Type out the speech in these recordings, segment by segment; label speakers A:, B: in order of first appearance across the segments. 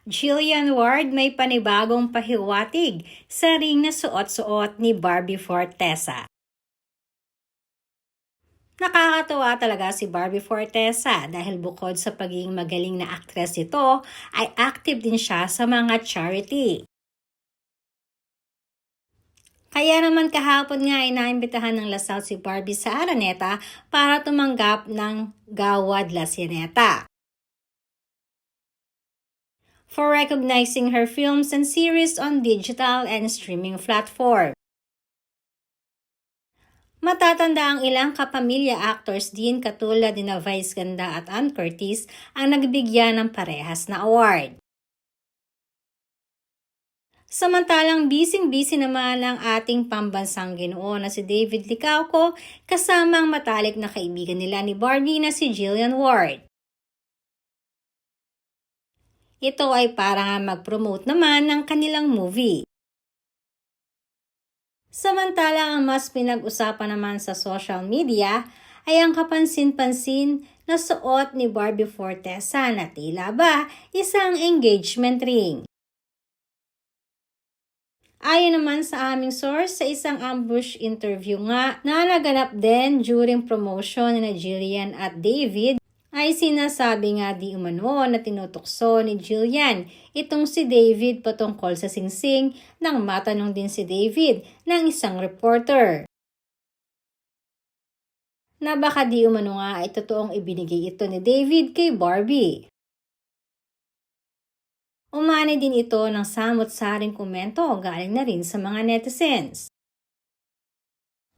A: Jillian Ward may panibagong pahiwatig sa ring na suot-suot ni Barbie Fortesa. Nakakatuwa talaga si Barbie Fortesa dahil bukod sa pagiging magaling na aktres ito, ay active din siya sa mga charity. Kaya naman kahapon nga ay naimbitahan ng Lasal si Barbie sa Araneta para tumanggap ng Gawad La Cieneta for recognizing her films and series on digital and streaming platform. Matatanda ang ilang kapamilya actors din katulad ni Vice Ganda at Ann Curtis ang nagbigyan ng parehas na award. Samantalang bising-busy naman ang ating pambansang ginoo na si David Licauco kasama ang matalik na kaibigan nila ni Barbie na si Jillian Ward. Ito ay para mag-promote naman ng kanilang movie. Samantalang ang mas pinag-usapan naman sa social media ay ang kapansin-pansin na suot ni Barbie Fortesa na tila ba isang engagement ring. Ayon naman sa aming source, sa isang ambush interview nga na naganap din during promotion ni Jillian at David, ay sinasabi nga di umano na tinutokso ni Jillian itong si David patungkol sa singsing nang matanong din si David ng isang reporter na baka di umano nga ay totoong ibinigay ito ni David kay Barbie. Umani din ito ng samot-saring komento galing na rin sa mga netizens.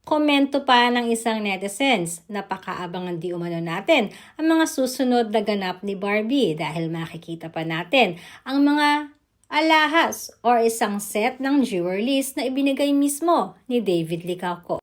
A: Komento pa ng isang netizens, napakaabangan di umano natin ang mga susunod na ganap ni Barbie dahil makikita pa natin ang mga alahas or isang set ng jewelries na ibinigay mismo ni David Licauco.